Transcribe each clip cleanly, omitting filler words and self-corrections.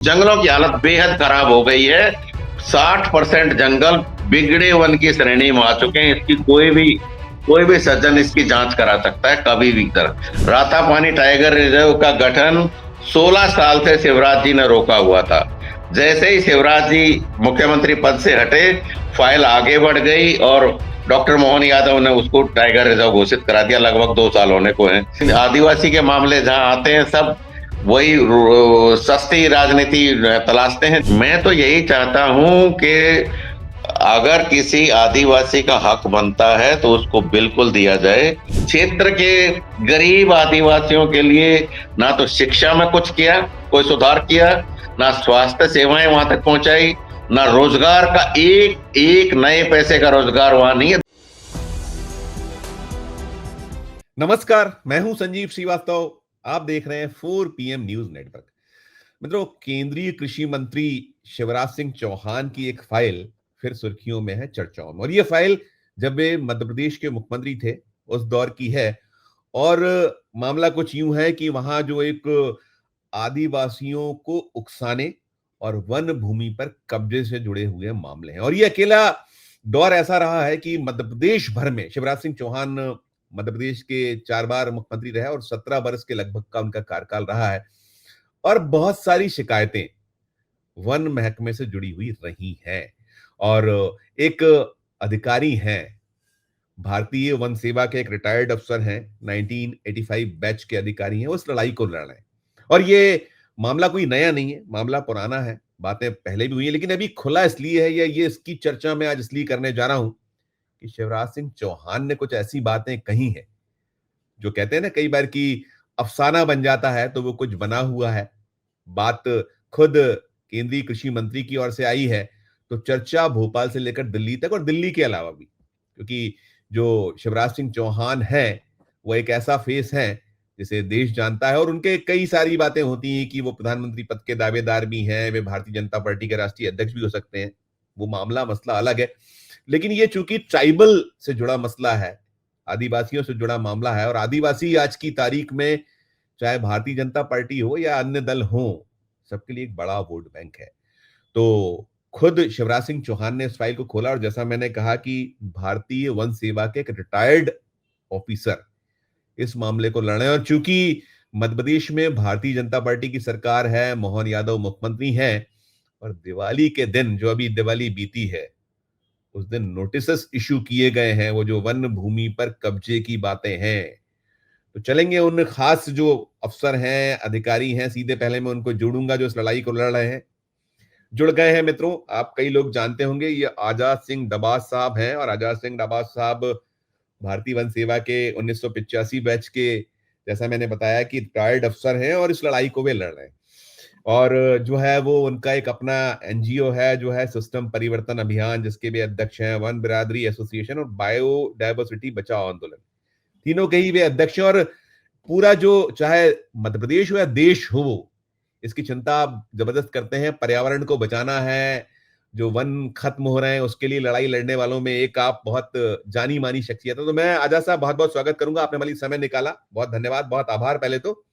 जंगलों की हालत बेहद खराब हो गई है। 60% जंगल बिगड़े वन की श्रेणी में आ चुके हैं। इसकी कोई भी सज्जन इसकी जांच करा सकता है कभी भी कर। रातापानी टाइगर रिजर्व का गठन 16 साल से शिवराज जी ने रोका हुआ था। जैसे ही शिवराज जी मुख्यमंत्री पद से हटे, फाइल आगे बढ़ गई और डॉक्टर मोहन यादव ने उसको टाइगर रिजर्व घोषित करा दिया। लगभग 2 साल होने को हैं। आदिवासी के मामले जहां आते हैं, सब वही सस्ती राजनीति तलाशते हैं। मैं तो यही चाहता हूं कि अगर किसी आदिवासी का हक बनता है तो उसको बिल्कुल दिया जाए। क्षेत्र के गरीब आदिवासियों के लिए ना तो शिक्षा में कुछ किया, कोई सुधार किया, ना स्वास्थ्य सेवाएं वहां तक पहुंचाई, ना रोजगार का एक एक नए पैसे का रोजगार वहां नहीं है। नमस्कार, मैं हूं संजीव श्रीवास्तव। आप देख रहे हैं 4 PM न्यूज नेटवर्क। मित्रों, केंद्रीय कृषि मंत्री शिवराज सिंह चौहान की एक फाइल फिर सुर्खियों में है, चर्चाओं में। और ये फाइल जब वे मध्य प्रदेश के मुख्यमंत्री थे उस दौर की है। और मामला कुछ यूं है कि वहां जो एक आदिवासियों को उकसाने और वन भूमि पर कब्जे से जुड़े हुए मामले हैं। और ये अकेला दौर ऐसा रहा है कि मध्य प्रदेश भर में शिवराज सिंह चौहान मध्य प्रदेश के 4 बार मुख्यमंत्री रहे और 17 वर्ष के लगभग का उनका कार्यकाल रहा है। और बहुत सारी शिकायतें वन महकमे से जुड़ी हुई रही हैं। और एक अधिकारी हैं, भारतीय वन सेवा के एक रिटायर्ड अफसर हैं, 1985 बैच के अधिकारी हैं, वो इस लड़ाई को लड़ रहे हैं। और ये मामला कोई नया नहीं है, मामला पुराना है, बातें पहले भी हुई है। लेकिन अभी खुला इसलिए है, या ये इसकी चर्चा मैं आज इसलिए करने जा रहा हूं कि शिवराज सिंह चौहान ने कुछ ऐसी बातें कही हैं जो कहते हैं ना कई बार कि अफसाना बन जाता है तो वो कुछ बना हुआ है। बात खुद केंद्रीय कृषि मंत्री की ओर से आई है तो चर्चा भोपाल से लेकर दिल्ली तक और दिल्ली के अलावा भी, क्योंकि जो शिवराज सिंह चौहान है वो एक ऐसा फेस है जिसे देश जानता है। और उनके कई सारी बातें होती हैं कि वो प्रधानमंत्री पद के दावेदार भी हैं, वे भारतीय जनता पार्टी के राष्ट्रीय अध्यक्ष भी हो सकते हैं। वो मामला मसला अलग है। लेकिन ये चूंकि ट्राइबल से जुड़ा मसला है, आदिवासियों से जुड़ा मामला है, और आदिवासी आज की तारीख में चाहे भारतीय जनता पार्टी हो या अन्य दल हो, सबके लिए एक बड़ा वोट बैंक है। तो खुद शिवराज सिंह चौहान ने इस फाइल को खोला और जैसा मैंने कहा कि भारतीय वन सेवा के एक रिटायर्ड ऑफिसर इस मामले को लड़ रहे हैं। और चूंकि मध्य प्रदेश में भारतीय जनता पार्टी की सरकार है, मोहन यादव मुख्यमंत्री हैं, और दिवाली के दिन जो अभी दिवाली बीती है उस दिन नोटिस इशू किए गए हैं, वो जो वन भूमि पर कब्जे की बातें हैं। तो चलेंगे उन खास जो अफसर हैं, अधिकारी हैं, सीधे पहले मैं उनको जोड़ूंगा जो इस लड़ाई को लड़ रहे हैं। जुड़ गए हैं मित्रों, आप कई लोग जानते होंगे, ये आजाद सिंह डबास साहब हैं। और आजाद सिंह डबास साहब भारतीय वन सेवा के 1985 बैच के, जैसा मैंने बताया कि रिटायर्ड अफसर हैं और इस लड़ाई को वे लड़ रहे हैं। और जो है वो उनका एक अपना एनजीओ है जो है सिस्टम परिवर्तन अभियान, जिसके भी अध्यक्ष हैं वन बिरादरी एसोसिएशन और बायोडायवर्सिटी बचाओ आंदोलन, तीनों के ही वे अध्यक्ष हैं। और पूरा जो चाहे मध्य प्रदेश हो या देश हो, इसकी चिंता आप जबरदस्त करते हैं। पर्यावरण को बचाना है, जो वन खत्म हो रहे हैं उसके लिए लड़ाई लड़ने वालों में एक आप बहुत जानी मानी शख्सियत है। तो मैं आजाद साहब बहुत बहुत स्वागत करूंगा, आपने हमारे लिए समय निकाला, बहुत धन्यवाद, बहुत आभार पहले तो।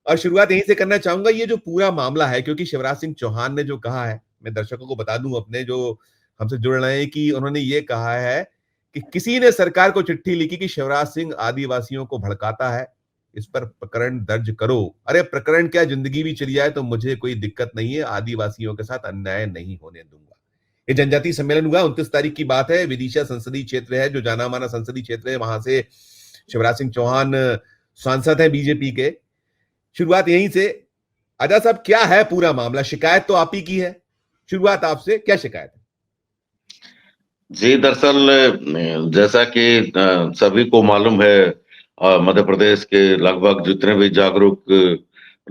और शुरुआत यहीं से करना चाहूंगा, ये जो पूरा मामला है, क्योंकि शिवराज सिंह चौहान ने जो कहा है, मैं दर्शकों को बता दूं अपने जो हमसे जुड़ रहे हैं, कि उन्होंने ये कहा है कि किसी ने सरकार को चिट्ठी लिखी कि शिवराज सिंह आदिवासियों को भड़काता है, इस पर प्रकरण दर्ज करो। अरे प्रकरण क्या, जिंदगी भी चली जाए तो मुझे कोई दिक्कत नहीं है, आदिवासियों के साथ अन्याय नहीं होने दूंगा। ये जनजातीय सम्मेलन हुआ 29 तारीख की बात है। विदिशा संसदीय क्षेत्र है, जो जाना माना संसदीय क्षेत्र है, वहां से शिवराज सिंह चौहान सांसद है बीजेपी के। शुरुआत यहीं से। आजाद साहब, क्या है पूरा मामला? शिकायत तो आप ही की है, शुरुआत आपसे, क्या शिकायत है? जी, दरअसल जैसा कि सभी को मालूम है, मध्य प्रदेश के लगभग जितने भी जागरूक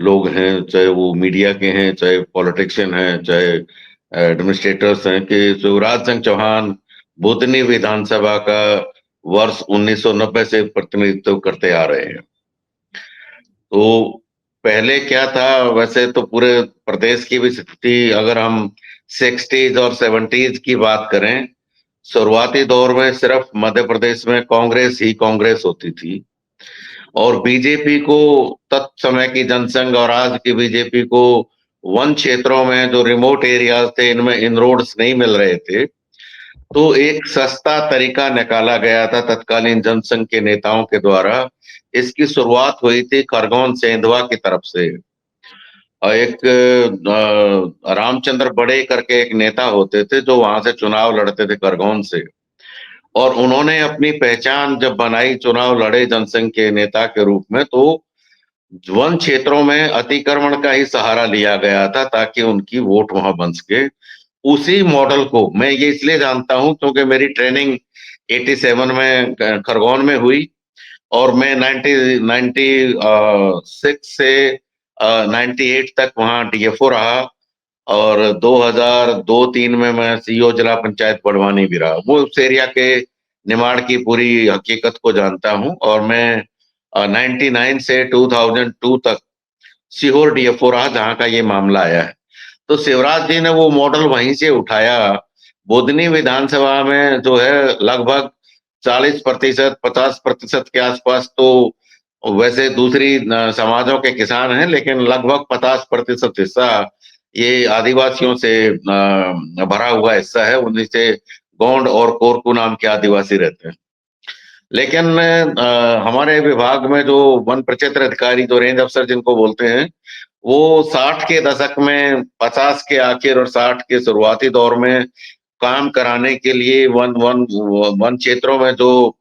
लोग हैं, चाहे वो मीडिया के हैं, चाहे पॉलिटिशियन हैं, चाहे एडमिनिस्ट्रेटर्स हैं, कि शिवराज सिंह चौहान बुधनी विधानसभा का वर्ष 1990 से प्रतिनिधित्व करते आ रहे हैं। तो पहले क्या था, वैसे तो पूरे प्रदेश की भी स्थिति, अगर हम 60s और 70s की बात करें, शुरुआती दौर में सिर्फ मध्य प्रदेश में कांग्रेस ही कांग्रेस होती थी। और बीजेपी को, तत्समय की जनसंघ और आज की बीजेपी को वन क्षेत्रों में जो रिमोट एरियाज थे, इनमें इन रोड्स नहीं मिल रहे थे, तो एक सस्ता तरीका निकाला गया था तत्कालीन जनसंघ के नेताओं के द्वारा। इसकी शुरुआत हुई थी खरगोन सेंधवा की तरफ से। और एक रामचंद्र बड़े करके एक नेता होते थे जो वहां से चुनाव लड़ते थे खरगोन से, और उन्होंने अपनी पहचान जब बनाई, चुनाव लड़े जनसंघ के नेता के रूप में, तो वन क्षेत्रों में अतिक्रमण का ही सहारा लिया गया था ताकि उनकी वोट वहां बन सके। उसी मॉडल को मैं ये इसलिए जानता हूं क्योंकि मेरी ट्रेनिंग 87 में खरगोन में हुई, और मैं 96 से 98 तक वहां डीएफओ रहा, और 2002-3 में मैं सीईओ जिला पंचायत बड़वानी भी रहा। वो उस एरिया के निमाड़ की पूरी हकीकत को जानता हूं। और मैं 99 से 2002 तक सीहोर डीएफओ रहा जहां का ये मामला आया है। तो शिवराज जी ने वो मॉडल वहीं से उठाया। बुधनी विधानसभा में जो है लगभग 40%, 50% के आसपास तो वैसे दूसरी समाजों के किसान हैं, लेकिन लगभग 50% हिस्सा ये आदिवासियों से भरा हुआ हिस्सा है। उन्हीं से गोंड और कोरकू नाम के आदिवासी रहते हैं। लेकिन हमारे विभाग में जो वन प्रक्षेत्र अधिकारी, जो रेंज अफसर जिनको बोलते हैं, वो 60 के दशक में, 50 के आखिर और 60 के शुरुआती दौर में काम कराने के लिए वन वन वन क्षेत्रों में जो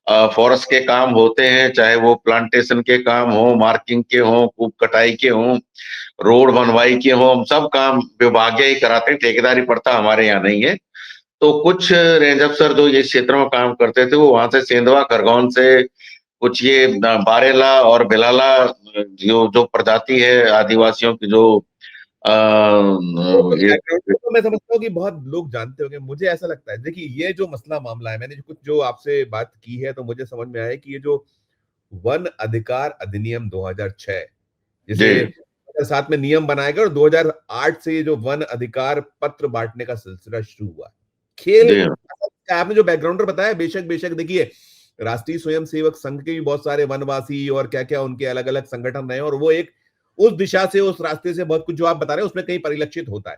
फॉरेस्ट के काम होते हैं, चाहे वो प्लांटेशन के काम हो, मार्किंग के हो, कूप कटाई के हो, रोड बनवाई के हो, हम सब काम विभागीय ही कराते हैं, ठेकेदारी प्रथा हमारे यहाँ नहीं है। तो कुछ रेंज अफसर जो ये क्षेत्र में काम करते थे, वो वहां से सेंधवा खरगोन से कुछ ये बारेला और बिलाला, जो जो प्रजाति है आदिवासियों की, जो ये बैकग्राउंड तो मैं समझता हूँ कि बहुत लोग जानते होंगे। मुझे ऐसा लगता है, देखिए ये जो मसला मामला है, मैंने कुछ जो आपसे बात की है तो मुझे समझ में आया कि ये जो वन अधिकार अधिनियम 2006, जी जिसे 2007 में नियम बनाया गया और 2008 से ये जो वन अधिकार पत्र बांटने का सिलसिला शुरू हुआ, खेल जी आपने जो बैकग्राउंडर बताया, बेशक बेशक देखिए, राष्ट्रीय स्वयंसेवक संघ के भी बहुत सारे वनवासी और क्या क्या उनके अलग अलग संगठन रहे, और वो एक उस दिशा से, उस रास्ते से बहुत कुछ जो आप बता रहे हैं उसमें कहीं परिलक्षित होता है।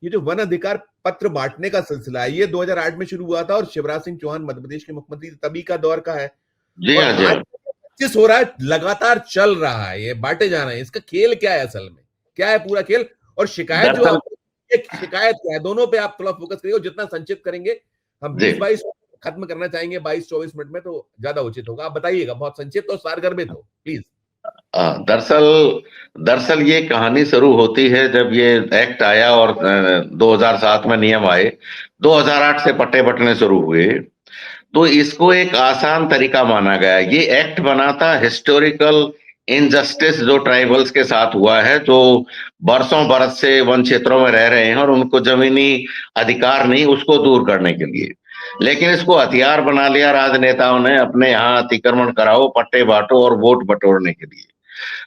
ये जो वन अधिकार पत्र बांटने का सिलसिला है, ये 2008 में शुरू हुआ था, और शिवराज सिंह चौहान मध्य प्रदेश के मुख्यमंत्री तभी का दौर का है, जी और हाँ, जी आज हाँ। 25 हो रहा है, लगातार चल रहा है, ये बांटे जा रहे हैं। इसका खेल क्या है असल में, क्या है पूरा खेल? और शिकायत जो दरअसल आप, एक शिकायत क्या है, दोनों पे आप थोड़ा फोकस करिए, और जितना संक्षिप्त करेंगे, हम जी 20-22 खत्म करना चाहेंगे, 22-24 मिनट में, तो ज्यादा उचित होगा। आप बताइएगा, बहुत संक्षिप्त और सारगर्भित हो प्लीज। दरअसल दरअसल ये कहानी शुरू होती है जब ये एक्ट आया और 2007 में नियम आए, 2008 से पट्टे बंटने शुरू हुए। तो इसको एक आसान तरीका माना गया। ये एक्ट बना था हिस्टोरिकल इनजस्टिस जो ट्राइबल्स के साथ हुआ है, जो बरसों बरस से वन क्षेत्रों में रह रहे हैं और उनको जमीनी अधिकार नहीं, उसको दूर करने के लिए। लेकिन इसको हथियार बना लिया राजनेताओं ने, अपने यहाँ अतिक्रमण कराओ, पट्टे बांटो और वोट बटोरने के लिए।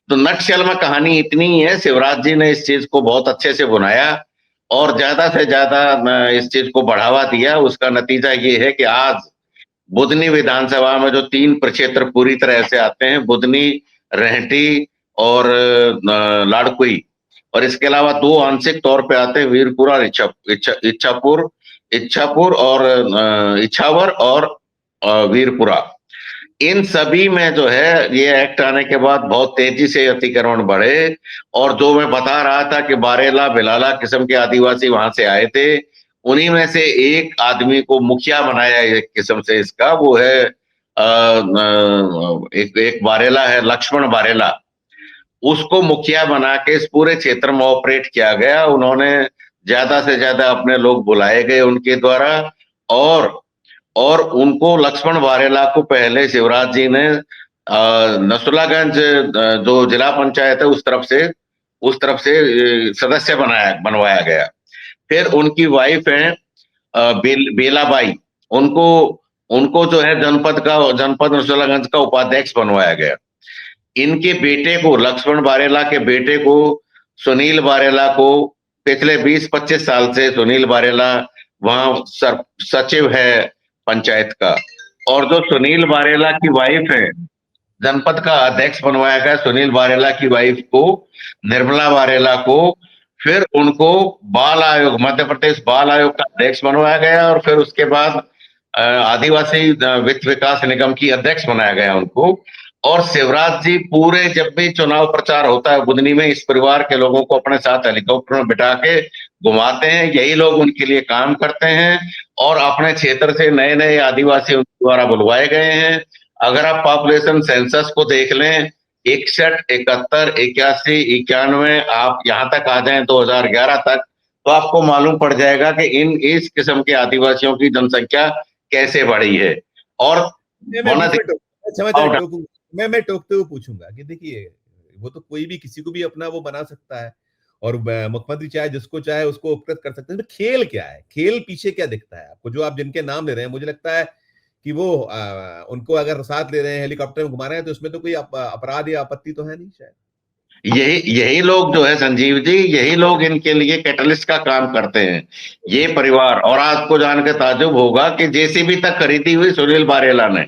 तो नटशेल में कहानी इतनी ही है, शिवराज जी ने इस चीज को बहुत अच्छे से बुनाया और ज्यादा से ज्यादा इस चीज को बढ़ावा दिया। उसका नतीजा ये है कि आज बुधनी विधानसभा में जो 3 प्रक्षेत्र पूरी तरह से आते हैं, बुधनी, रेहटी और लाड़कुई, और इसके अलावा 2 आंशिक तौर पे आते हैं, वीरपुरा और इच्छापुर, इच्छापुर और इच्छावर और वीरपुरा। इन सभी में जो है ये एक्ट आने के बाद बहुत तेजी से अतिक्रमण बढ़े। और जो मैं बता रहा था कि बारेला बिलाला किस्म के आदिवासी वहां से आए थे, उन्हीं में से एक आदमी को मुखिया बनाया एक किस्म से इसका, वो है एक एक बारेला है, लक्ष्मण बारेला। उसको मुखिया बना के इस पूरे क्षेत्र में ऑपरेट किया गया। उन्होंने ज्यादा से ज्यादा अपने लोग बुलाए गए उनके द्वारा, और और उनको, लक्ष्मण वारेला को पहले शिवराज जी ने नसरुल्लागंज जो जिला पंचायत है उस तरफ से सदस्य बनवाया गया। फिर उनकी वाइफ है बेलाबाई, उनको उनको जो है जनपद नसरुल्लागंज का उपाध्यक्ष बनवाया गया। इनके बेटे को, लक्ष्मण बारेला के बेटे को, सुनील बारेला को, पिछले 20-25 साल से सुनील बारेला वहां सचिव है पंचायत का। और जो सुनील बारेला की वाइफ है, जनपद का अध्यक्ष बनवाया गया सुनील बारेला की वाइफ को, निर्मला बारेला को। फिर उनको बाल आयोग, मध्य प्रदेश बाल आयोग का अध्यक्ष बनवाया गया, और फिर उसके बाद आदिवासी वित्त विकास निगम की अध्यक्ष बनाया गया उनको। और शिवराज जी पूरे, जब भी चुनाव प्रचार होता है बुधनी में, इस परिवार के लोगों को अपने साथ हेलीकॉप्टर में बिठा के घुमाते हैं। यही लोग उनके लिए काम करते हैं, और अपने क्षेत्र से नए नए आदिवासी उनके द्वारा बुलवाए गए हैं। अगर आप पॉपुलेशन सेंसस को देख लें, 61, 71, 81, 91, आप यहाँ तक आ जाएं 2011 तक, तो आपको मालूम पड़ जाएगा कि इस किस्म के आदिवासियों की जनसंख्या कैसे बढ़ी है। और मैं बीच में क्षमा चाहे वन टोकूंगा, मैं टोकते हुए पूछूंगा कि देखिए, वो तो कोई भी किसी को भी अपना वो बना सकता है, और मुख्यमंत्री चाहे जिसको चाहे उसको उपकृत कर सकते हैं, तो खेल क्या है, खेल पीछे क्या दिखता है आपको? जो आप जिनके नाम ले रहे हैं, मुझे लगता है कि वो उनको अगर साथ ले रहे हैं, हेलीकॉप्टर में घुमा रहे हैं, तो उसमें तो कोई अपराध या आपत्ति तो है नहीं शायद। यही यही लोग जो है संजीव जी, यही लोग इनके लिए कैटलिस्ट का काम करते हैं, ये परिवार। और आपको जान के ताज्जुब होगा कि जेसीबी तक खरीदी हुई सुनील बारेला ने,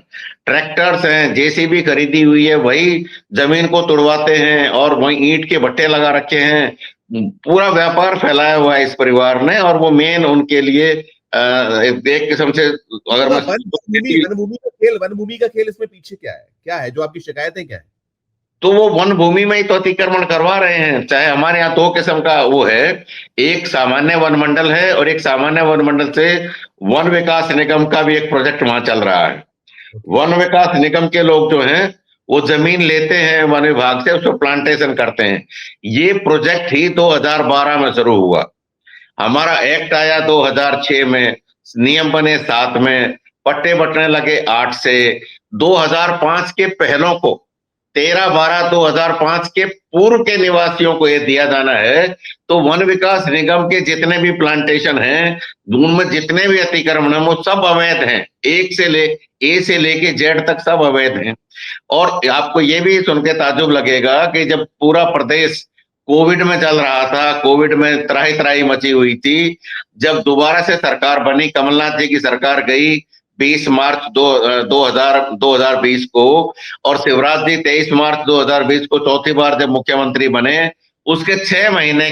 ट्रैक्टर्स हैं, जेसीबी खरीदी हुई है, वही जमीन को तुड़वाते हैं और वही ईंट के भट्टे लगा रखे हैं। पूरा व्यापार फैलाया हुआ है इस परिवार ने, और वो मेन उनके लिए एक किस्म से, अगर मैं वन भूमि का खेल इसमें पीछे क्या है जो आपकी शिकायतें क्या है? तो वो वन भूमि में ही तो अतिक्रमण करवा रहे हैं। चाहे हमारे यहाँ दो किस्म का वो है, एक सामान्य वन मंडल है, और एक सामान्य वन मंडल से वन विकास निगम का भी एक प्रोजेक्ट वहां चल रहा है। वन विकास निगम के लोग जो हैं, वो जमीन लेते हैं वन विभाग से, उसको प्लांटेशन करते हैं। ये प्रोजेक्ट ही 2012 में शुरू हुआ। हमारा एक्ट आया 2006 में, नियम बने 7 में, पट्टे बंटने लगे 8 से। 2005 के पहलों को, 13/12/2005 के पूर्व के निवासियों को यह दिया जाना है। तो वन विकास निगम के जितने भी प्लांटेशन हैं, उनमें जितने भी अतिक्रमण हैं, वो सब अवैध हैं। ए से लेके जेड तक सब अवैध हैं। और आपको ये भी सुन के ताज्जुब लगेगा कि जब पूरा प्रदेश कोविड में चल रहा था, कोविड में त्राही त्राही मची हुई थी, जब दोबारा से सरकार बनी, कमलनाथ जी की सरकार गई 20 मार्च 2020 को, और शिवराज जी 23 मार्च 2020 को चौथी बार जब मुख्यमंत्री बने, उसके 6 महीने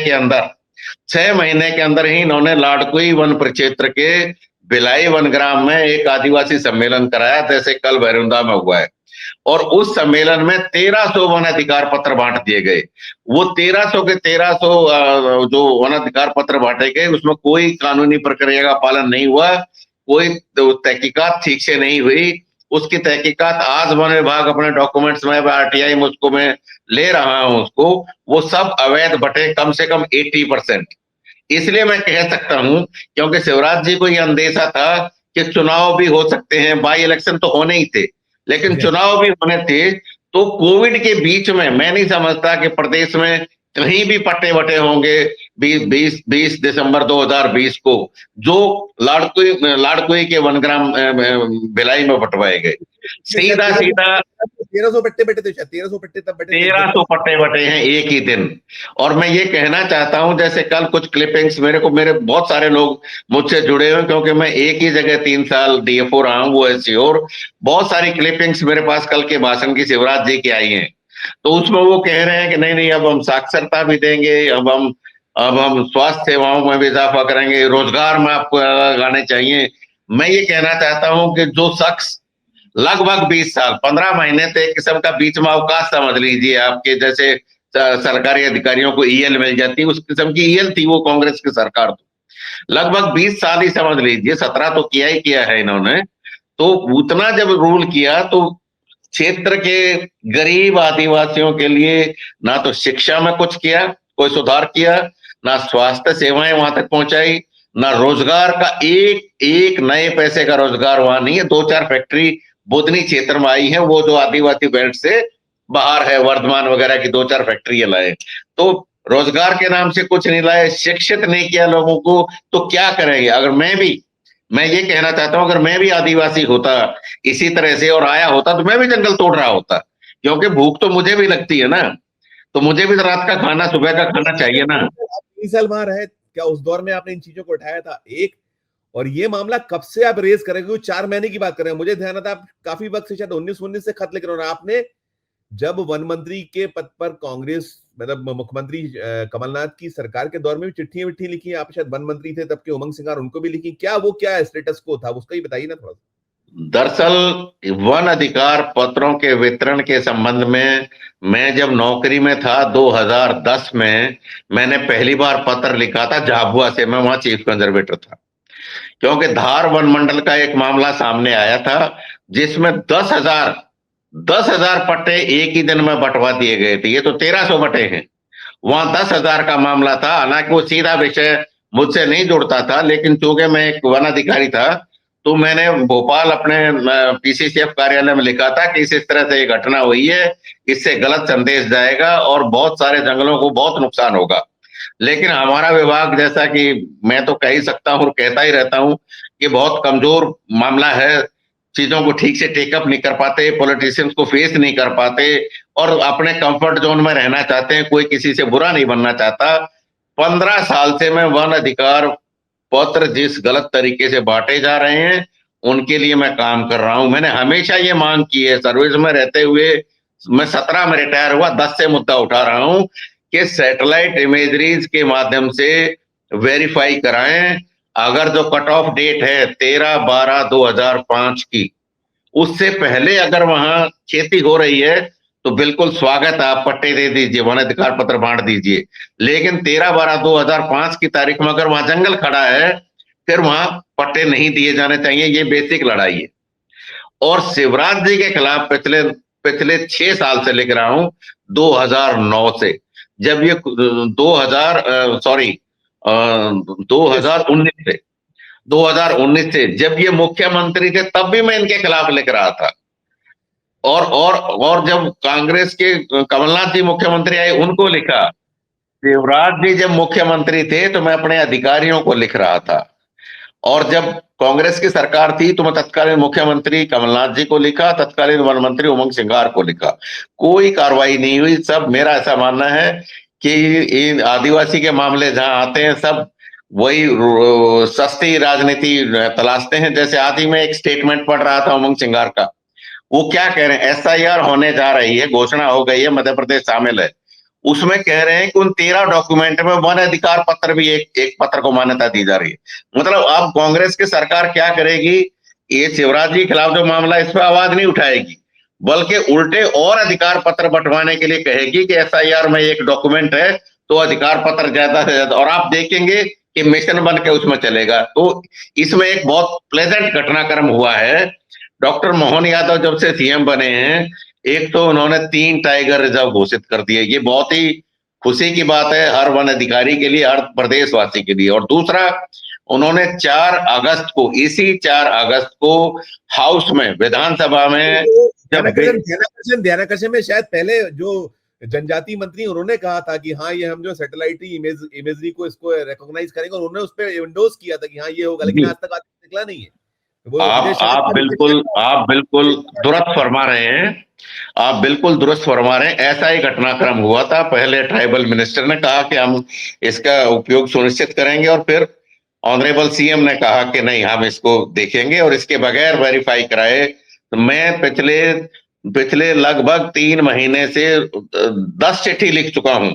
के अंदर ही इन्होंने लाड़कुई वन परिक्षेत्र के भिलाई वनग्राम में एक आदिवासी सम्मेलन कराया, जैसे कल भैरुंदा में हुआ है। और उस सम्मेलन में 1300 वन अधिकार पत्र बांट दिए गए। वो 1300 के 1300 जो वन अधिकार पत्र बांटे गए, उसमें कोई कानूनी प्रक्रिया का पालन नहीं हुआ, कोई तहकीकात ठीक से नहीं हुई। उसकी तहकीकात आज वन विभाग अपने डॉक्यूमेंट्स में, आरटीआई मुझको मैं ले रहा हूं उसको, वो सब अवैध बटे, कम से कम 80%। इसलिए मैं कह सकता हूं, क्योंकि शिवराज जी को यह अंदेशा था कि चुनाव भी हो सकते हैं, बाई इलेक्शन तो होने ही थे, लेकिन चुनाव भी होने थे। तो कोविड के बीच में मैं नहीं समझता कि प्रदेश में कहीं भी पट्टे बटे होंगे 20 दिसंबर 2020 को, जो लाड़कुई के वनग्राम भिलाई में बंटवाए गए। सीधा सीधा 1300 पट्टे बटे थे, शायद 1300 पट्टे तब बटे थे, 1300 पट्टे बटे हैं एक ही दिन। और मैं ये कहना चाहता हूं, जैसे कल कुछ क्लिपिंग्स मेरे बहुत सारे लोग मुझसे जुड़े हुए, क्योंकि मैं एक ही जगह 3 साल डीएफओ रहा हूं, वो है सीहोर। बहुत सारी क्लिपिंग्स मेरे पास कल के भाषण की शिवराज जी की आई हैं। तो उसमें वो कह रहे हैं कि नहीं नहीं, अब हम साक्षरता भी देंगे, अब हम स्वास्थ्य सेवाओं में भी इजाफा करेंगे, रोजगार में आपको लगाने चाहिए। मैं ये कहना चाहता हूं कि जो शख्स लगभग 20 साल 15 महीने से एक किस्म का बीच में अवकाश समझ लीजिए, आपके जैसे सरकारी अधिकारियों को ईएल मिल जाती, उस किस्म की ईएल थी वो कांग्रेस की सरकार। तो लगभग 20 साल ही समझ लीजिए, 17 तो किया ही किया है इन्होंने। तो उतना जब रूल किया, तो क्षेत्र के गरीब आदिवासियों के लिए ना तो शिक्षा में कुछ किया, कोई सुधार किया, ना स्वास्थ्य सेवाएं वहां तक पहुंचाई, ना रोजगार का एक एक नए पैसे का रोजगार वहां नहीं है। 2-4 फैक्ट्री बुधनी क्षेत्र में आई है, वो जो आदिवासी बेल्ट से बाहर है, वर्धमान वगैरह की 2-4 फैक्ट्री लाए। तो रोजगार के नाम से कुछ नहीं लाए, शिक्षित नहीं किया लोगों को, तो क्या करेंगे? अगर मैं ये कहना चाहता हूं, अगर मैं भी आदिवासी होता इसी तरह से और आया होता, तो मैं भी जंगल तोड़ रहा होता, क्योंकि भूख तो मुझे भी लगती है ना। तो मुझे भी रात का खाना, सुबह का खाना चाहिए ना। आप 3 साल वहां रहे, क्या उस दौर में आपने इन चीजों को उठाया था? एक, और ये मामला कब से आप रेज करेंगे? 4 महीने की बात कर रहे हैं, मुझे ध्यान था आप काफी वक्त से, शायद 19 से खत लिख रहे हो। आपने जब वन मंत्री के पद पर कांग्रेस मतलब मुख्यमंत्री कमलनाथ की सरकार के दौर में भी चिट्ठियां विट्ठी लिखी हैं, आप शायद वन मंत्री थे तब के, उमंग सिंगार, उनको भी लिखी, क्या स्टेटस को था उसका ही बताइए ना थोड़ा सा। दरअसल वन अधिकार पत्रों के वितरण के संबंध में मैं जब नौकरी में था 2010 में, मैंने पहली बार पत्र लिखा था झाबुआ से। मैं वहां चीफ कंजर्वेटर था, क्योंकि धार वन मंडल का एक मामला सामने आया था जिसमें 10,000 पट्टे एक ही दिन में बंटवा दिए गए थे। ये तो 1300 बटे हैं, वहां 10,000 का मामला था। हालांकि वो सीधा विषय मुझसे नहीं जुड़ता था, लेकिन चूंकि मैं एक वन अधिकारी था तो मैंने भोपाल अपने पीसीसीएफ कार्यालय में लिखा था कि इस तरह से ये घटना हुई है, इससे गलत संदेश जाएगा और बहुत सारे जंगलों को बहुत नुकसान होगा। लेकिन हमारा विभाग, जैसा कि मैं तो कह ही सकता हूं और कहता ही रहता हूं, कि बहुत कमजोर मामला है, चीजों को ठीक से टेकअप नहीं कर पाते, पॉलिटिशियंस को फेस नहीं कर पाते और अपने कंफर्ट जोन में रहना चाहते हैं, कोई किसी से बुरा नहीं बनना चाहता। 15 साल से मैं वन अधिकार पत्र जिस गलत तरीके से बांटे जा रहे हैं उनके लिए मैं काम कर रहा हूं। मैंने हमेशा ये मांग की है, सर्विस में रहते हुए, मैं 17 में रिटायर हुआ, 10 से मुद्दा उठा रहा हूं कि सैटेलाइट इमेजरीज के माध्यम से वेरीफाई कराएं। अगर जो कट ऑफ डेट है 13/12/2005 की, उससे पहले अगर वहां खेती हो रही है तो बिल्कुल स्वागत है, आप पट्टे दे दीजिए, वन अधिकार पत्र बांट दीजिए। लेकिन 13/12/2005 की तारीख में अगर वहां जंगल खड़ा है, फिर वहां पट्टे नहीं दिए जाने चाहिए। ये बेसिक लड़ाई है। और शिवराज जी के खिलाफ पिछले पिछले 6 साल से लिख रहा हूं, 2009 से, जब ये 2019 से जब ये मुख्यमंत्री थे तब भी मैं इनके खिलाफ लिख रहा था। और जब कांग्रेस के कमलनाथ जी मुख्यमंत्री आए उनको लिखा। शिवराज जी जब मुख्यमंत्री थे तो मैं अपने अधिकारियों को लिख रहा था, और जब कांग्रेस की सरकार थी तो मैं तत्कालीन मुख्यमंत्री कमलनाथ जी को लिखा, तत्कालीन वन मंत्री उमंग सिंगार को लिखा। कोई कार्रवाई नहीं हुई। सब, मेरा ऐसा मानना है कि इन आदिवासी के मामले जहां आते हैं सब वही सस्ती राजनीति तलाशते हैं। जैसे आज ही में एक स्टेटमेंट पढ़ रहा था उमंग सिंगार का, वो क्या कह रहे हैं, एसआईआर होने जा रही है, घोषणा हो गई है, मध्य प्रदेश शामिल है, उसमें कह रहे हैं कि उन 13 डॉक्यूमेंट में वन अधिकार पत्र भी एक पत्र को मान्यता दी जा रही है। मतलब अब कांग्रेस की सरकार क्या करेगी, ये शिवराज जी के खिलाफ जो मामला, इस पर आवाज नहीं उठाएगी, बल्कि उल्टे और अधिकार पत्र बंटवाने के लिए कहेगी कि एसआईआर में एक डॉक्यूमेंट है तो अधिकार पत्र ज्यादा से ज्यादा, और आप देखेंगे कि मिशन बन के उसमें चलेगा। तो इसमें एक बहुत प्लेजेंट घटनाक्रम हुआ है। डॉक्टर मोहन यादव जब से सीएम बने हैं, एक तो उन्होंने 3 टाइगर रिजर्व घोषित कर दिए, ये बहुत ही खुशी की बात है हर वन अधिकारी के लिए, हर प्रदेशवासी के लिए। और दूसरा, उन्होंने 4 अगस्त को, इसी 4 अगस्त को हाउस में, विधानसभा में, जब ध्यानाकर्षण में शायद पहले जो जनजातीय मंत्री उन्होंने कहा था कि हाँ ये हम जो सैटेलाइट इमेजरी को इसको रिकॉग्नाइज करेंगे, और उन्होंने उस पर एंडोर्स किया था कि हाँ ये होगा, लेकिन आज तक निकला नहीं है। वो आप बिल्कुल दुरुस्त फरमा रहे हैं, आप बिल्कुल दुरुस्त फरमा रहे हैं। ऐसा ही घटनाक्रम हुआ था। पहले ट्राइबल मिनिस्टर ने कहा कि हम इसका उपयोग सुनिश्चित करेंगे, और फिर ऑनरेबल सीएम ने कहा कि नहीं, हम इसको देखेंगे और इसके बगैर वेरीफाई कराए। तो मैं पिछले पिछले लगभग 3 महीने से 10 चिट्ठी लिख चुका हूं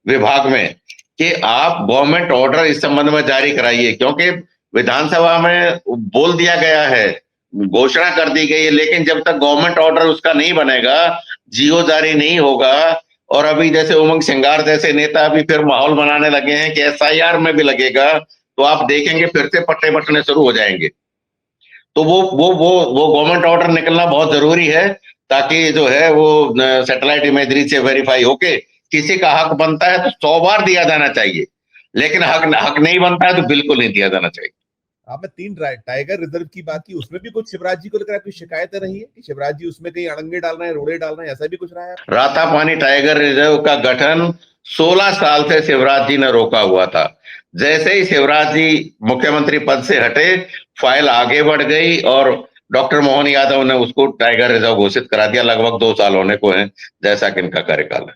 विभाग में कि आप गवर्नमेंट ऑर्डर इस संबंध में जारी कराइए, क्योंकि विधानसभा में बोल दिया गया है, घोषणा कर दी गई है, लेकिन जब तक गवर्नमेंट ऑर्डर उसका नहीं बनेगा, जीओ जारी नहीं होगा, और अभी जैसे उमंग सिंगार जैसे नेता अभी फिर माहौल बनाने लगे हैं कि एसआईआर में भी लगेगा, तो आप देखेंगे फिर से पट्टे बंटने शुरू हो जाएंगे। तो वो गवर्नमेंट ऑर्डर निकलना बहुत जरूरी है, ताकि जो है वो सैटेलाइट इमेजरी से वेरीफाई होके किसी का हक बनता है तो 100 बार दिया जाना चाहिए, लेकिन हक नहीं बनता है तो बिल्कुल नहीं दिया जाना चाहिए। आपने 3 टाइगर रिजर्व की बात की, उसमें भी कुछ शिवराज जी को लेकर आपकी शिकायतें रही है कि शिवराज जी उसमें कहीं अड़ंगे डाल रहे हैं, रोड़े डाल रहे हैं, ऐसा भी कुछ रहा है? रातापानी टाइगर रिजर्व का गठन 16 साल से शिवराज जी ने रोका हुआ था। जैसे ही शिवराज जी मुख्यमंत्री पद से हटे, फाइल आगे बढ़ गई और डॉक्टर मोहन यादव ने उसको टाइगर रिजर्व घोषित करा दिया। लगभग 2 साल होने को है जैसा कि इनका कार्यकाल है।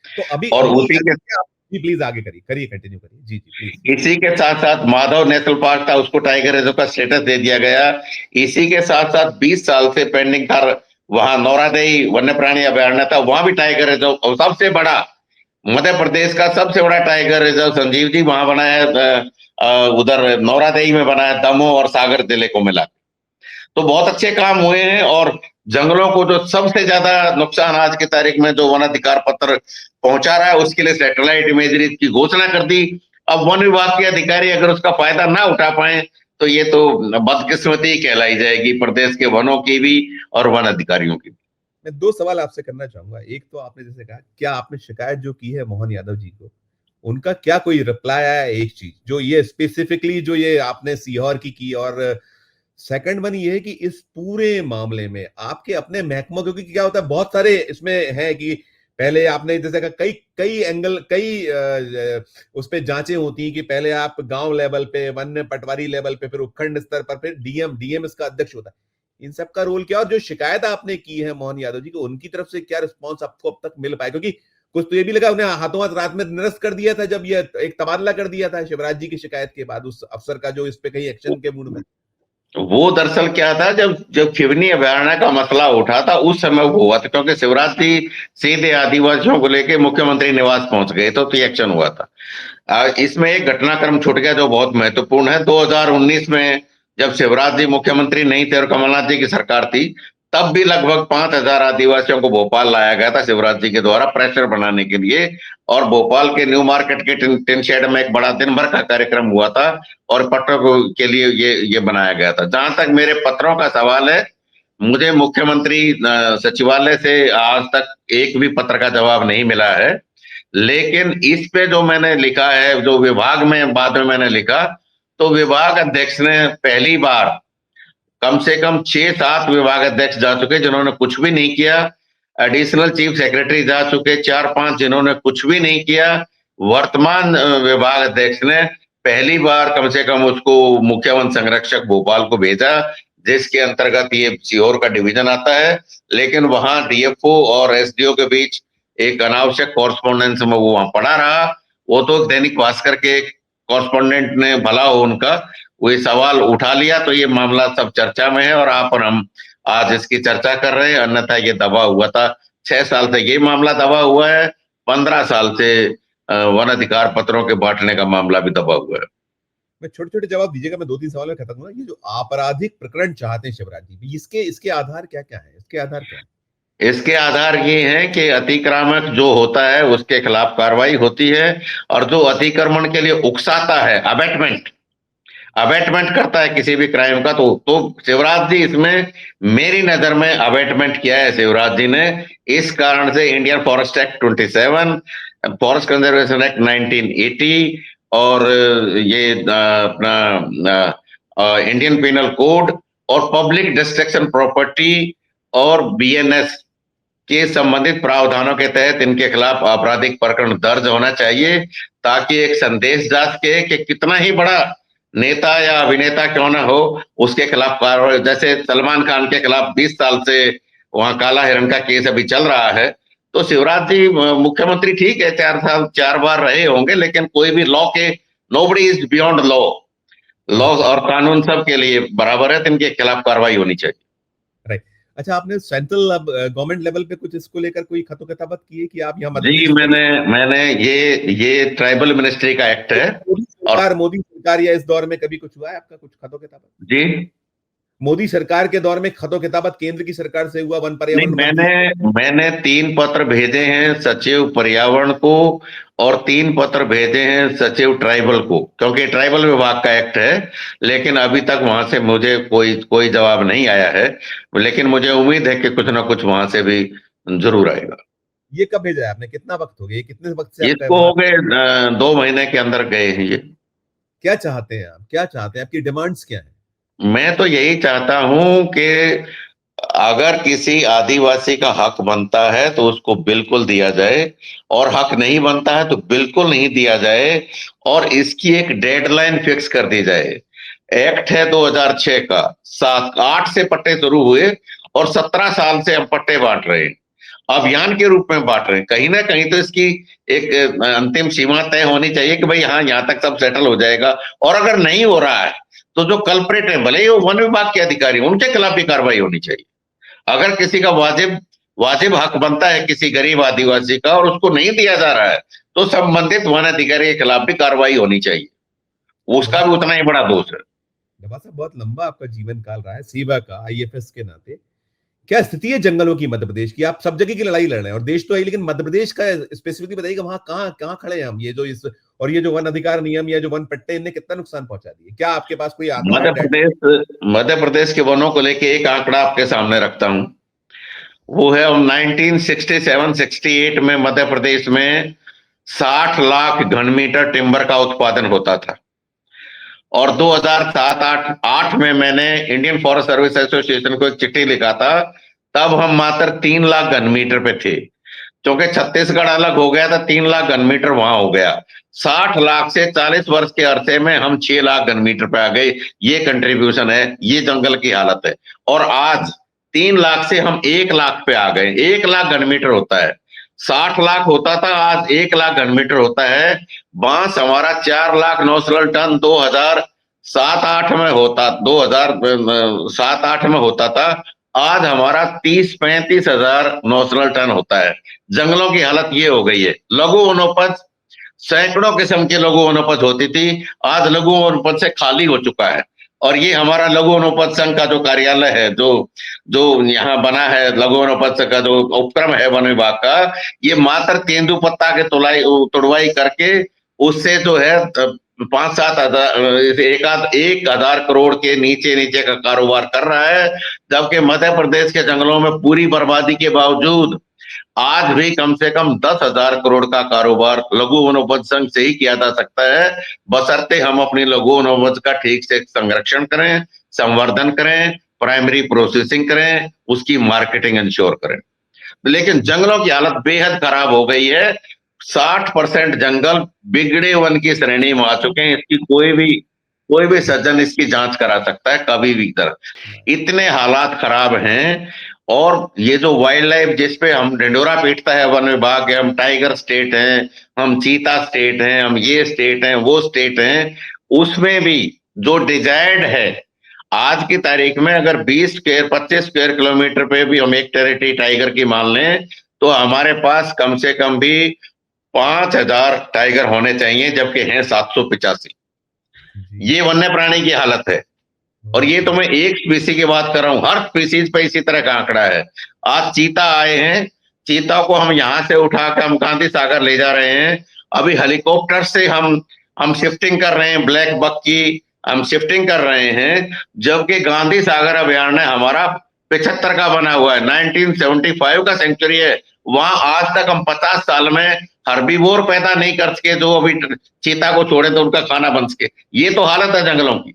तो अभी और उसी के, जी प्लीज आगे करिए कंटिन्यू करिए। जी प्लीज। इसी के साथ साथ माधव नेशनल पार्क था, उसको टाइगर रिजर्व का स्टेटस दे दिया गया। इसी के साथ साथ 20 साल से पेंडिंग था वहां नौरादेई वन्य प्राणी अभयारण्य था, वहां भी टाइगर रिजर्व, और सबसे बड़ा मध्य प्रदेश का सबसे बड़ा टाइगर रिजर्व संजीव जी वहां बना है, उधर नौरादई में बना है, दमोह और सागर जिले को मिला। तो बहुत अच्छे काम हुए हैं। और जंगलों को जो सबसे ज्यादा नुकसान आज की तारीख में जो वन अधिकार पत्र पहुंचा रहा है, उसके लिए सैटेलाइट इमेजरी की घोषणा कर दी। अब वन विभाग के अधिकारी अगर उसका फायदा ना उठा पाए तो ये तो बदकिस्मती कहलाई जाएगी प्रदेश के वनों की भी और वन अधिकारियों की। मैं दो सवाल आपसे करना चाहूंगा। एक तो आपने जैसे कहा, क्या आपने शिकायत जो की है मोहन यादव जी को, उनका क्या कोई रिप्लाई आया? एक चीज जो ये स्पेसिफिकली जो ये आपने सीहोर की, और सेकंड वन ये है कि इस पूरे मामले में आपके अपने महकमा, क्योंकि क्या होता है बहुत सारे इसमें है कि पहले आपने जैसे कहा कई कई एंगल, कई उस पे जांचें होती हैं कि पहले आप गांव लेवल पे, वन पटवारी लेवल पे, फिर उपखंड स्तर पर, फिर डीएम इसका अध्यक्ष होता है। इन सब का रोल क्या? और जो शिकायत आपने की है मोहन यादव जी को, उनकी तरफ से क्या रिस्पॉन्स आपको अब तक मिल पाया? क्योंकि कुछ तो ये भी लगा उन्हें हाथों हाथ रात में निरस्त कर दिया था जब ये एक तबादला कर दिया था शिवराज जी की शिकायत के बाद उस अफसर का जो इस पे कहीं एक्शन के मूड में। वो दरअसल क्या था, जब जब खिवनी अभयारण्य का मसला उठा था उस समय वो हुआ था, क्योंकि शिवराज जी सीधे आदिवासियों को लेके मुख्यमंत्री निवास पहुंच गए तो एक्शन हुआ था। इसमें एक घटनाक्रम छूट गया जो बहुत महत्वपूर्ण है। 2019 में जब शिवराज जी मुख्यमंत्री नहीं थे और कमलनाथ जी की सरकार थी, तब भी लगभग 5,000 आदिवासियों को भोपाल लाया गया था शिवराज जी के द्वारा प्रेशर बनाने के लिए। और भोपाल के न्यू मार्केट के टिन शेड में एक बड़ा दिन भर का कार्यक्रम हुआ था और पत्रों के लिए ये बनाया गया था। जहां तक मेरे पत्रों का सवाल है, मुझे मुख्यमंत्री सचिवालय से आज तक एक भी पत्र का जवाब नहीं मिला है। लेकिन इस पे जो मैंने लिखा है, जो विभाग में बाद में मैंने लिखा, तो विभाग अध्यक्ष ने पहली बार कम से कम 6-7 विभाग अध्यक्ष जा चुके जिन्होंने कुछ भी नहीं किया। एडिशनल चीफ सेक्रेटरी जा चुके 4-5 जिन्होंने कुछ भी नहीं किया। वर्तमान विभाग अध्यक्ष ने पहली बार कम से कम उसको मुख्य वन संरक्षक भोपाल को भेजा, जिसके अंतर्गत ये सीहोर का डिवीजन आता है। लेकिन वहां डीएफओ और एसडीओ के बीच एक अनावश्यक कॉरस्पॉन्डेंस में वो वहां पड़ा रहा। वो तो दैनिक भास्कर के कॉरस्पॉन्डेंट ने, भला हो उनका, वो सवाल उठा लिया तो ये मामला सब चर्चा में है और आप और हम आज इसकी चर्चा कर रहे हैं। अन्यथा ये दबा हुआ था, 6 साल से ये मामला दबा हुआ है, 15 साल से वन अधिकार पत्रों के बांटने का मामला भी दबा हुआ है। मैं छोटे छोटे जवाब दीजिएगा, मैं 2-3 सवाल में खत्म करूंगा। ये जो आपराधिक प्रकरण चाहते हैं शिवराज जी, इसके इसके आधार क्या क्या है? इसके आधार क्या है? इसके आधार ये है कि अतिक्रामक जो होता है उसके खिलाफ कार्रवाई होती है, और जो अतिक्रमण के लिए उकसाता है, अबेटमेंट अबेटमेंट करता है किसी भी क्राइम का, तो शिवराज जी इसमें, मेरी नजर में अबेटमेंट किया है शिवराज जी ने। इस कारण से Indian forest act 27, forest conservation act 1980 और ये अपना इंडियन पिनल कोड और पब्लिक डिस्ट्रक्शन प्रॉपर्टी और बीएनएस के संबंधित प्रावधानों के तहत इनके खिलाफ आपराधिक प्रकरण दर्ज होना चाहिए, ताकि एक संदेश जा सके कि कितना ही बड़ा नेता या अभिनेता क्यों ना हो, उसके खिलाफ कार्रवाई। जैसे सलमान खान के खिलाफ 20 साल से वहां काला हिरण का केस अभी चल रहा है, तो शिवराज जी मुख्यमंत्री ठीक है, 4 साल 4 बार रहे होंगे, लेकिन कोई भी लॉ के, nobody is beyond law, law और कानून सबके लिए बराबर है, तो इनके खिलाफ कार्रवाई होनी चाहिए। राइट। अच्छा, आपने सेंट्रल गवर्नमेंट लेवल पे कुछ इसको लेकर कोई खतो किताबत की है कि आप यहाँ मध्य जी, प्रदेश मैंने ये ट्राइबल मिनिस्ट्री का एक्ट है। और मोदी सरकार या इस दौर में कभी कुछ हुआ है आपका कुछ खतो किताबत? जी मोदी सरकार के दौर में खतो किताबत केंद्र की सरकार से हुआ वन नहीं, पर्यावरण मैंने 3 पत्र भेजे हैं सचिव पर्यावरण को और 3 पत्र भेजे हैं सचिव ट्राइबल को, क्योंकि ट्राइबल विभाग का एक्ट है। लेकिन अभी तक वहां से मुझे कोई जवाब नहीं आया है, लेकिन मुझे उम्मीद है कि कुछ ना कुछ वहां से भी जरूर आएगा। ये कब भेजा है आपने? कितना वक्त हो गया? कितने वक्त से इसको हो गए 2 महीने के अंदर गए हैं ये। क्या चाहते हैं आप? क्या चाहते हैं? आपकी डिमांड्स क्या है? मैं तो यही चाहता हूं कि अगर किसी आदिवासी का हक बनता है तो उसको बिल्कुल दिया जाए, और हक नहीं बनता है तो बिल्कुल नहीं दिया जाए, और इसकी एक डेडलाइन फिक्स कर दी जाए। एक्ट है 2006 का, 8 से पट्टे शुरू हुए और 17 साल से हम पट्टे बांट रहे हैं, अभियान के रूप में बांट रहे हैं। कहीं ना कहीं तो इसकी एक अंतिम सीमा तय होनी चाहिए कि भाई हाँ, यहाँ तक सब सेटल हो जाएगा। और अगर नहीं हो रहा है तो जो कल्प्रेट है, भले ही वो वन विभाग के अधिकारी, उनके खिलाफ भी कार्रवाई होनी चाहिए। अगर किसी का वाजिब वाजिब हक बनता है किसी गरीब आदिवासी का और उसको नहीं दिया जा रहा है, तो संबंधित वन अधिकारी के खिलाफ भी कार्रवाई होनी चाहिए, उसका भी उतना ही बड़ा दोष है। डबा साहब, बहुत लंबा आपका जीवन काल रहा है सेवा का आईएफएस के नाते। क्या स्थिति है जंगलों की मध्य प्रदेश की? आप सब जगह की लड़ाई लड़ रहे हैं और देश तो है, लेकिन मध्य प्रदेश का स्पेसिफिकली बताइएगा, वहां कहाँ कहाँ खड़े हैं हम? ये जो इस और ये जो वन अधिकार नियम या जो वन पट्टे, इनने कितना नुकसान पहुंचा दिए? क्या आपके पास कोई आंकड़ा है? मध्य प्रदेश के वनों को लेके एक आंकड़ा आपके सामने रखता हूं। वो है 1967-68 में मध्य प्रदेश में 60 लाख घन मीटर टिम्बर का उत्पादन होता था, और 2007-8 में मैंने इंडियन फॉरेस्ट सर्विस एसोसिएशन को एक चिट्ठी लिखा था, तब हम मात्र 3 लाख घन मीटर पे थे। क्योंकि छत्तीसगढ़ अलग हो गया था, 3 लाख घन मीटर वहां हो गया। 60 लाख से 40 वर्ष के अरसे में हम 6 लाख घन मीटर पे आ गए। ये कंट्रीब्यूशन है, ये जंगल की हालत है। और आज 3 लाख से हम 1 लाख पे आ गए। 1 लाख घन मीटर होता है, 60 लाख होता था, आज 1 लाख घन मीटर होता है। बांस हमारा 4 लाख नौसलर टन 2007-8 में होता, 2007-8 में होता था। आज हमारा 30-35 हजार नौसलर टन होता है। जंगलों की हालत ये हो गई है। लघु वनोपज, सैकड़ों किस्म की लघु वनोपज होती थी, आज लघु वनोपज से खाली हो चुका है। और ये हमारा लघु वनोपज संघ का जो कार्यालय है, जो जो यहाँ बना है, लघु वनोपज संघ का जो उपक्रम है वन विभाग का, ये मात्र तेंदुपत्ता के तुड़वाई करके उससे जो है 5-7 हजार, 1,000 करोड़ के नीचे नीचे का कारोबार कर रहा है। जबकि मध्य प्रदेश के जंगलों में पूरी बर्बादी के बावजूद आज भी कम से कम 10,000 करोड़ का कारोबार लघु वनोपज संघ से ही किया जा सकता है, बशर्ते हम अपनी लघु वनोपज का ठीक से संरक्षण करें, संवर्धन करें, प्राइमरी प्रोसेसिंग करें, उसकी मार्केटिंग इंश्योर करें। लेकिन जंगलों की हालत बेहद खराब हो गई है। 60% जंगल बिगड़े वन की श्रेणी में आ चुके हैं। इसकी कोई भी सज्जन इसकी जांच करा सकता है कभी भी। इतने हालात खराब हैं। और ये जो वाइल्ड लाइफ जिस पे हम ढिंडोरा पीटता है वन विभाग, हम टाइगर स्टेट हैं, हम चीता स्टेट हैं, हम ये स्टेट हैं, वो स्टेट हैं, उसमें भी जो डिजायर्ड है, आज की तारीख में अगर 25 स्क्वायर किलोमीटर पे भी हम एक टेरिटरी टाइगर की मान लें, तो हमारे पास कम से कम भी 5,000 टाइगर होने चाहिए, जबकि हैं 785। ये वन्य प्राणी की हालत है। और ये तो मैं एक स्पीसी की बात कर रहा हूं, हर स्पीसीज पे इसी तरह का आंकड़ा है। आज चीता आए हैं, चीता को हम यहां से उठाकर हम गांधी सागर ले जा रहे हैं। अभी हेलीकॉप्टर से हम शिफ्टिंग कर रहे हैं, ब्लैक बक की हम शिफ्टिंग कर रहे हैं। जबकि गांधी सागर अभयारण्य हमारा 75 का बना हुआ है, 1975 का सेंचुरी है। वहां आज तक हम 50 साल में हर्बीवोर पैदा नहीं कर सके, जो अभी चीता को छोड़े तो उनका खाना बन सके। ये तो हालत है जंगलों की।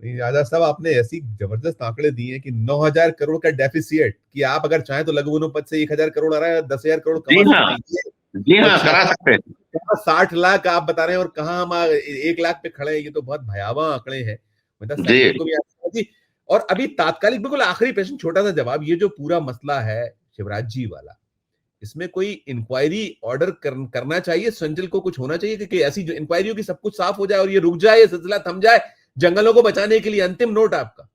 राजा साहब, आपने ऐसी जबरदस्त आंकड़े दिए कि 9,000 करोड़ का डेफिसिट, कि आप अगर चाहें तो लघु वनोपज से 1,000 करोड़ आ रहा है, 10,000 करोड़ कमा सकते हैं। जी हाँ, करा सकते हैं। 60 लाख आप बता रहे हैं और कहाँ हम 1 लाख पे खड़े हैं। ये तो बहुत भयावह आंकड़े हैं। मतलब जी को भी जी। और अभी तात्कालिक बिल्कुल आखिरी प्रश्न, छोटा सा जवाब, ये जो पूरा मसला है शिवराज जी वाला, इसमें कोई इंक्वायरी ऑर्डर करना चाहिए, सेंट्रल को कुछ होना चाहिए कि ऐसी जो इंक्वायरी हो कि सब कुछ साफ हो जाए और ये रुक जाए, ये सिलसिला थम जाए, जंगलों को बचाने के लिए। अंतिम नोट आपका।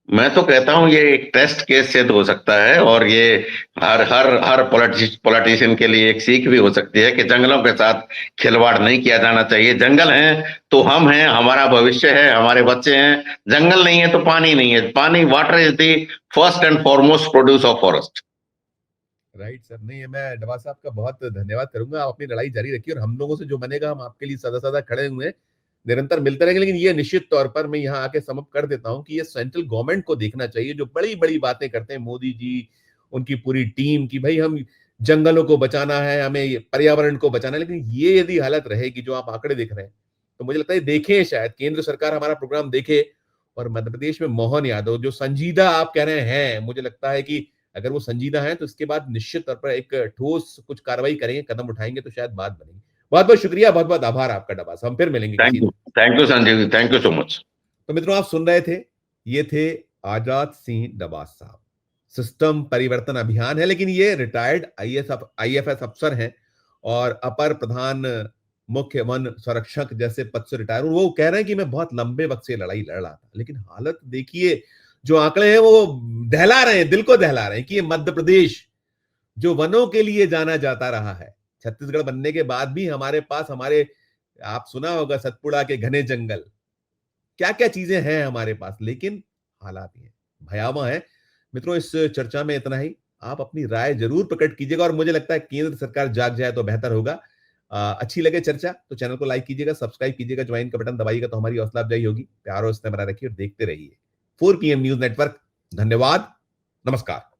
मैं तो कहता हूं ये एक टेस्ट केस सिद्ध हो सकता है, और ये हर हर हर पॉलिटिशियन के लिए एक सीख भी हो सकती है कि जंगलों के साथ खिलवाड़ नहीं किया जाना चाहिए। जंगल हैं तो हम हैं, हमारा भविष्य है, हमारे बच्चे हैं। जंगल नहीं है तो पानी नहीं है। पानी, water is the first and foremost produce of forest. Right sir. नहीं, मैं डबा साहब का बहुत धन्यवाद करूंगा। आप अपनी लड़ाई जारी रखिए और हम लोगों से जो बनेगा, हम आपके लिए सदा सदा खड़े हुए हैं, निरंतर मिलते रहेंगे। लेकिन ये निश्चित तौर पर मैं यहाँ आके समअप कर देता हूँ कि ये सेंट्रल गवर्नमेंट को देखना चाहिए, जो बड़ी बड़ी बातें करते हैं मोदी जी, उनकी पूरी टीम की, भाई हम जंगलों को बचाना है, हमें पर्यावरण को बचाना है। लेकिन ये यदि हालत रहेगी जो आप आंकड़े देख रहे हैं, तो मुझे लगता है देखें, शायद केंद्र सरकार हमारा प्रोग्राम देखे। और मध्य प्रदेश में मोहन यादव जो संजीदा आप कह रहे हैं, मुझे लगता है कि अगर वो संजीदा है तो इसके बाद निश्चित तौर पर एक ठोस कुछ कार्रवाई करेंगे, कदम उठाएंगे, तो शायद बात बनेगी। बहुत बहुत शुक्रिया, बहुत बहुत आभार आपका डबा साहब। हम फिर मिलेंगे किसी दिन। Thank you Sanjeev ji, thank you so much. तो मित्रों, आप सुन रहे थे, ये थे आजाद सिंह डबास साहब। सिस्टम परिवर्तन अभियान है, लेकिन ये रिटायर्ड आईएफएस अफसर हैं और अपर प्रधान मुख्य वन संरक्षक जैसे पद से रिटायर। वो कह रहे हैं कि मैं बहुत लंबे वक्त से लड़ाई लड़ रहा था, लेकिन हालत देखिए, जो आंकड़े हैं वो दहला रहे हैं, दिल को दहला रहे हैं कि ये मध्य प्रदेश जो वनों के लिए जाना जाता रहा है, छत्तीसगढ़ बनने के बाद भी हमारे पास आप सुना होगा सतपुड़ा के घने जंगल, क्या क्या चीजें हैं हमारे पास, लेकिन हालात ये भयावह है। मित्रों, इस चर्चा में इतना ही। आप अपनी राय जरूर प्रकट कीजिएगा और मुझे लगता है केंद्र सरकार जाग जाए तो बेहतर होगा। अच्छी लगे चर्चा तो चैनल को लाइक कीजिएगा, सब्सक्राइब कीजिएगा, ज्वाइन का बटन दबाइएगा तो हमारी हौसला अफजाई होगी। प्यार और स्नेह बनाए रखिए और देखते रहिए 4 PM न्यूज नेटवर्क। धन्यवाद, नमस्कार।